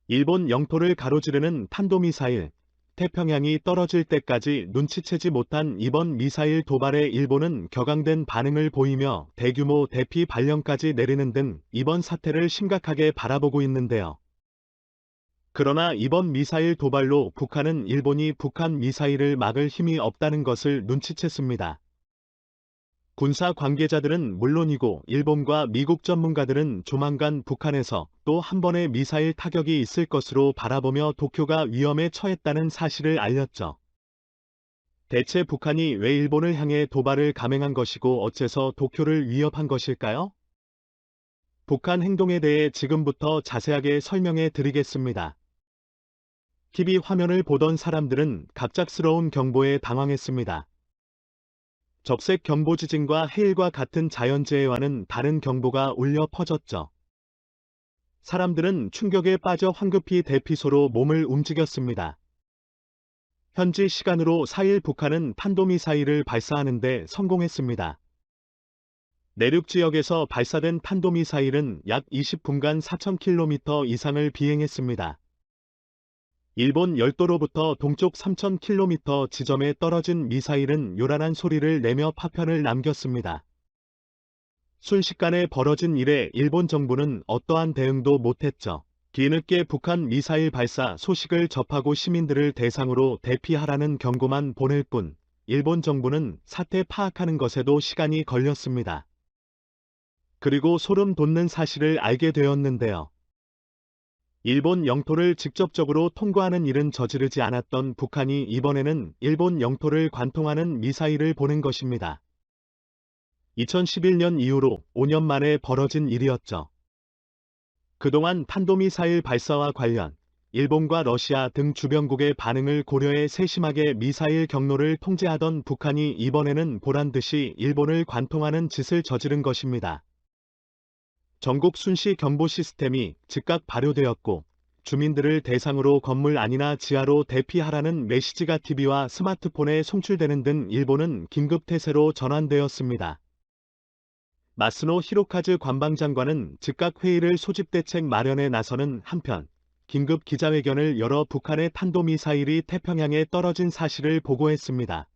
일본 영토를 가로지르는 탄도미사일, 태평양이 떨어질 때까지 눈치채지 못한 이번 미사일 도발에 일본은 격앙된 반응을 보이며 대규모 대피 발령까지 내리는 등 이번 사태를 심각하게 바라보고 있는데요. 그러나 이번 미사일 도발로 북한은 일본이 북한 미사일을 막을 힘이 없다는 것을 눈치챘습니다. 군사 관계자들은 물론이고 일본과 미국 전문가들은 조만간 북한에서 또 한 번의 미사일 타격이 있을 것으로 바라보며 도쿄가 위험에 처했다는 사실을 알렸죠. 대체 북한이 왜 일본을 향해 도발을 감행한 것이고 어째서 도쿄를 위협한 것일까요? 북한 행동에 대해 지금부터 자세하게 설명해 드리겠습니다. TV 화면을 보던 사람들은 갑작스러운 경보에 당황했습니다. 적색 경보 지진과 해일과 같은 자연재해와는 다른 경보가 울려 퍼졌죠. 사람들은 충격에 빠져 황급히 대피소로 몸을 움직였습니다. 현지 시간으로 4일 북한은 탄도미사일을 발사하는 데 성공했습니다. 내륙 지역에서 발사된 탄도미사일은 약 20분간 4,000km 이상을 비행했습니다. 일본 열도로부터 동쪽 3,000km 지점에 떨어진 미사일은 요란한 소리를 내며 파편을 남겼습니다. 순식간에 벌어진 일에 일본 정부는 어떠한 대응도 못했죠. 뒤늦게 북한 미사일 발사 소식을 접하고 시민들을 대상으로 대피하라는 경고만 보낼 뿐 일본 정부는 사태 파악하는 것에도 시간이 걸렸습니다. 그리고 소름 돋는 사실을 알게 되었는데요. 일본 영토를 직접적으로 통과하는 일은 저지르지 않았던 북한이 이번에는 일본 영토를 관통하는 미사일을 보낸 것입니다. 2011년 이후로 5년 만에 벌어진 일이었죠. 그동안 탄도미사일 발사와 관련 일본과 러시아 등 주변국의 반응을 고려해 세심하게 미사일 경로를 통제하던 북한이 이번에는 보란듯이 일본을 관통하는 짓을 저지른 것입니다. 전국 순시 경보 시스템이 즉각 발효되었고 주민들을 대상으로 건물 안이나 지하로 대피하라는 메시지가 TV와 스마트폰에 송출되는 등 일본은 긴급태세로 전환되었습니다. 마스노 히로카즈 관방장관은 즉각 회의를 소집 대책 마련에 나서는 한편 긴급 기자회견을 열어 북한의 탄도미사일이 태평양에 떨어진 사실을 보고했습니다.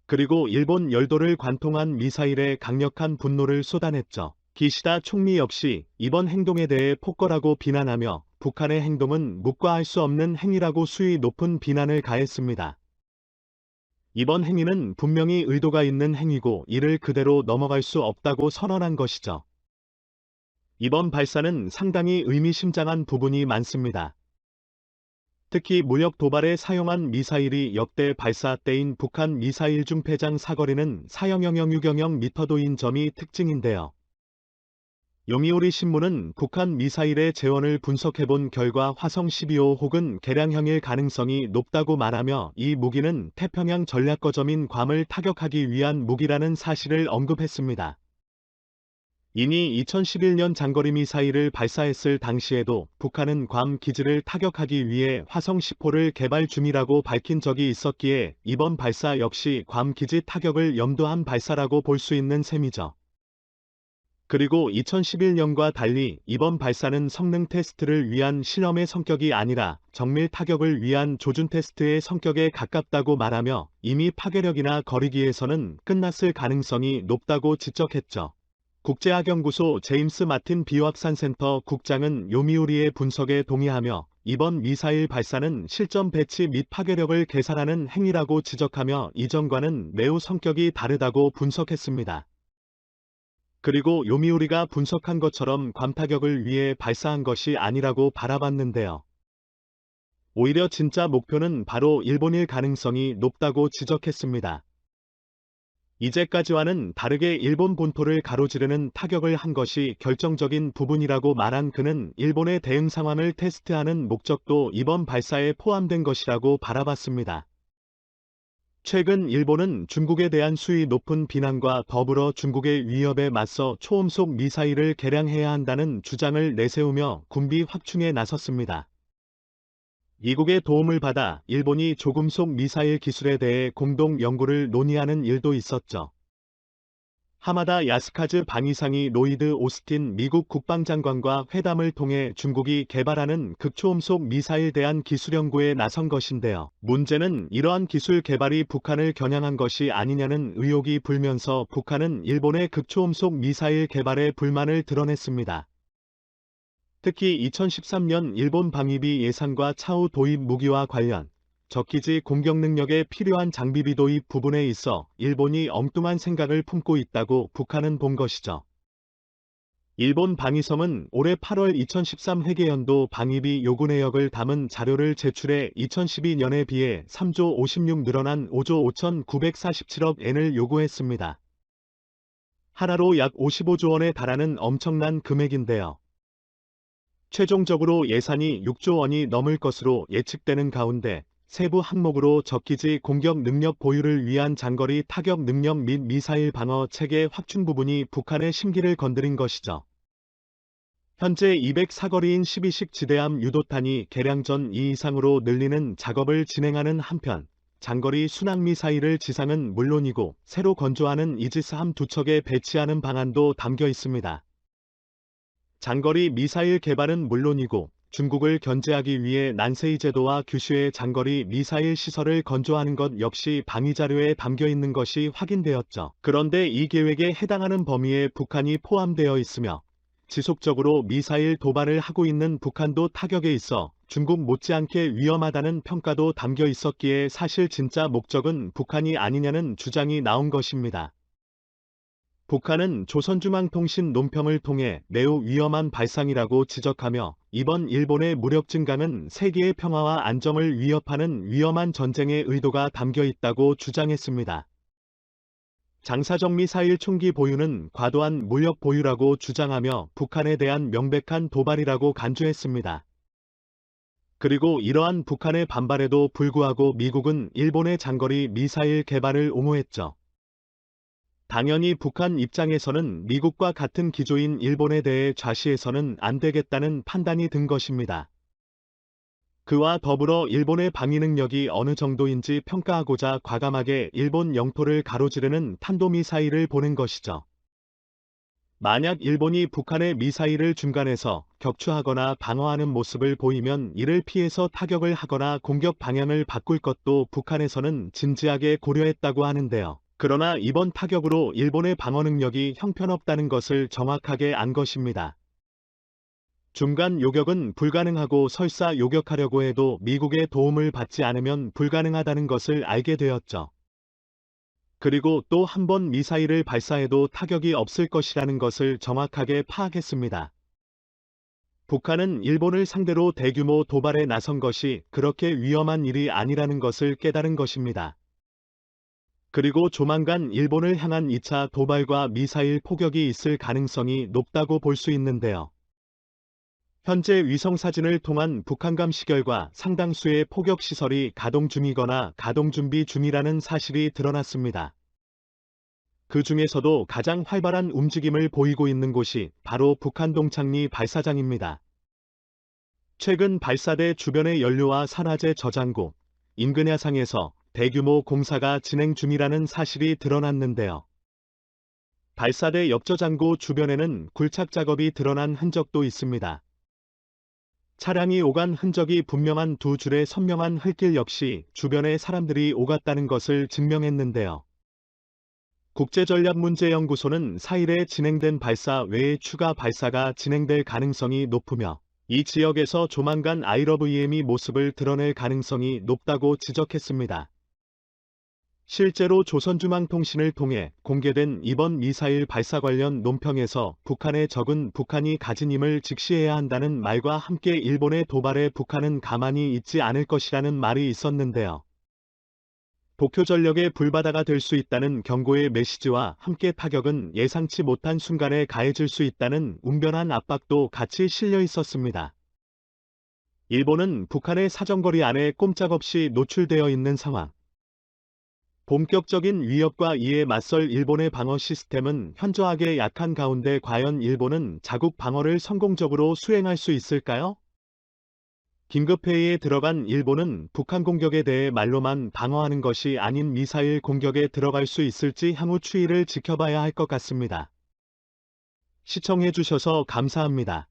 그리고 일본 열도를 관통한 미사일에 강력한 분노를 쏟아냈죠. 기시다 총리 역시 이번 행동에 대해 폭거라고 비난하며 북한의 행동은 묵과할 수 없는 행위라고 수위 높은 비난을 가했습니다. 이번 행위는 분명히 의도가 있는 행위고 이를 그대로 넘어갈 수 없다고 선언한 것이죠. 이번 발사는 상당히 의미심장한 부분이 많습니다. 특히 무력 도발에 사용한 미사일이 역대 발사 때인 북한 미사일 중 폐장 사거리는 400-600m인 점이 특징인데요. 요미우리 신문은 북한 미사일의 재원을 분석해본 결과 화성 12호 혹은 개량형일 가능성이 높다고 말하며 이 무기는 태평양 전략거점인 괌을 타격하기 위한 무기라는 사실을 언급했습니다. 이니 2011년 장거리 미사일을 발사했을 당시에도 북한은 괌 기지를 타격하기 위해 화성 10호를 개발 중이라고 밝힌 적이 있었기에 이번 발사 역시 괌 기지 타격을 염두한 발사라고 볼 수 있는 셈이죠. 그리고 2011년과 달리 이번 발사는 성능 테스트를 위한 실험의 성격이 아니라 정밀 타격을 위한 조준 테스트의 성격에 가깝다고 말하며 이미 파괴력이나 거리기에서는 끝났을 가능성이 높다고 지적했죠. 국제학연구소 제임스 마틴 비확산센터 국장은 요미우리의 분석에 동의하며 이번 미사일 발사는 실전 배치 및 파괴력을 계산하는 행위라고 지적하며 이전과는 매우 성격이 다르다고 분석했습니다. 그리고 요미우리가 분석한 것처럼 괌 타격을 위해 발사한 것이 아니라고 바라봤는데요. 오히려 진짜 목표는 바로 일본일 가능성이 높다고 지적했습니다. 이제까지와는 다르게 일본 본토를 가로지르는 타격을 한 것이 결정적인 부분이라고 말한 그는 일본의 대응 상황을 테스트하는 목적도 이번 발사에 포함된 것이라고 바라봤습니다. 최근 일본은 중국에 대한 수위 높은 비난과 더불어 중국의 위협에 맞서 초음속 미사일을 개량해야 한다는 주장을 내세우며 군비 확충에 나섰습니다. 미국의 도움을 받아 일본이 조금속 미사일 기술에 대해 공동 연구를 논의하는 일도 있었죠. 하마다 야스카즈 방위상이 로이드 오스틴 미국 국방장관과 회담을 통해 중국이 개발하는 극초음속 미사일 대한 기술 연구에 나선 것인데요. 문제는 이러한 기술 개발이 북한을 겨냥한 것이 아니냐는 의혹이 불면서 북한은 일본의 극초음속 미사일 개발에 불만을 드러냈습니다. 특히 2013년 일본 방위비 예산과 차후 도입 무기와 관련 적기지 공격 능력에 필요한 장비비 도입 부분에 있어 일본이 엉뚱한 생각을 품고 있다고 북한은 본 것이죠. 일본 방위성은 올해 8월 2013 회계연도 방위비 요구 내역을 담은 자료를 제출해 2012년에 비해 3조 56 늘어난 5조 5,947억 엔을 요구했습니다. 하나로 약 55조 원에 달하는 엄청난 금액인데요. 최종적으로 예산이 6조 원이 넘을 것으로 예측되는 가운데 세부 항목으로 적기지 공격 능력 보유를 위한 장거리 타격 능력 및 미사일 방어 체계 확충 부분이 북한의 심기를 건드린 것이죠. 현재 200사거리인 12식 지대함 유도탄이 개량전 2 이상으로 늘리는 작업을 진행하는 한편 장거리 순항미사일을 지상은 물론이고 새로 건조하는 이지스함 2척에 배치하는 방안도 담겨 있습니다. 장거리 미사일 개발은 물론이고 중국을 견제하기 위해 난세이 제도와 규슈의 장거리 미사일 시설을 건조하는 것 역시 방위자료에 담겨 있는 것이 확인되었죠. 그런데 이 계획에 해당하는 범위에 북한이 포함되어 있으며 지속적으로 미사일 도발을 하고 있는 북한도 타격에 있어 중국 못지않게 위험하다는 평가도 담겨 있었기에 사실 진짜 목적은 북한이 아니냐는 주장이 나온 것입니다. 북한은 조선중앙통신 논평을 통해 매우 위험한 발상이라고 지적하며 이번 일본의 무력 증강은 세계의 평화와 안정을 위협하는 위험한 전쟁의 의도가 담겨 있다고 주장했습니다. 장사정 미사일 총기 보유는 과도한 무력 보유라고 주장하며 북한에 대한 명백한 도발이라고 간주했습니다. 그리고 이러한 북한의 반발에도 불구하고 미국은 일본의 장거리 미사일 개발을 옹호했죠. 당연히 북한 입장에서는 미국과 같은 기조인 일본에 대해 좌시해서는 안 되겠다는 판단이 든 것입니다. 그와 더불어 일본의 방위 능력이 어느 정도인지 평가하고자 과감하게 일본 영토를 가로지르는 탄도미사일을 보낸 것이죠. 만약 일본이 북한의 미사일을 중간에서 격추하거나 방어하는 모습을 보이면 이를 피해서 타격을 하거나 공격 방향을 바꿀 것도 북한에서는 진지하게 고려했다고 하는데요. 그러나 이번 타격으로 일본의 방어 능력이 형편없다는 것을 정확하게 안 것입니다. 중간 요격은 불가능하고 설사 요격하려고 해도 미국의 도움을 받지 않으면 불가능하다는 것을 알게 되었죠. 그리고 또 한 번 미사일을 발사해도 타격이 없을 것이라는 것을 정확하게 파악했습니다. 북한은 일본을 상대로 대규모 도발에 나선 것이 그렇게 위험한 일이 아니라는 것을 깨달은 것입니다. 그리고 조만간 일본을 향한 2차 도발과 미사일 포격이 있을 가능성이 높다고 볼 수 있는데요. 현재 위성사진을 통한 북한감 시결과 상당수의 포격시설이 가동 중이거나 가동 준비 중이라는 사실이 드러났습니다. 그 중에서도 가장 활발한 움직임을 보이고 있는 곳이 바로 북한 동창리 발사장입니다. 최근 발사대 주변의 연료와 산화제 저장고, 인근 야상에서 대규모 공사가 진행 중이라는 사실이 드러났는데요. 발사대 옆저장고 주변에는 굴착 작업이 드러난 흔적도 있습니다. 차량이 오간 흔적이 분명한 두 줄의 선명한 흙길 역시 주변에 사람들이 오갔다는 것을 증명했는데요. 국제전략문제연구소는 4일에 진행된 발사 외에 추가 발사가 진행될 가능성이 높으며 이 지역에서 조만간 ILOVEM이 모습을 드러낼 가능성이 높다고 지적했습니다. 실제로 조선중앙통신을 통해 공개된 이번 미사일 발사 관련 논평에서 북한의 적은 북한이 가진 힘을 직시해야 한다는 말과 함께 일본의 도발에 북한은 가만히 있지 않을 것이라는 말이 있었는데요. 도쿄 전력의 불바다가 될 수 있다는 경고의 메시지와 함께 타격은 예상치 못한 순간에 가해질 수 있다는 운변한 압박도 같이 실려 있었습니다. 일본은 북한의 사정거리 안에 꼼짝없이 노출되어 있는 상황. 본격적인 위협과 이에 맞설 일본의 방어 시스템은 현저하게 약한 가운데 과연 일본은 자국 방어를 성공적으로 수행할 수 있을까요? 긴급회의에 들어간 일본은 북한 공격에 대해 말로만 방어하는 것이 아닌 미사일 공격에 들어갈 수 있을지 향후 추이를 지켜봐야 할 것 같습니다. 시청해주셔서 감사합니다.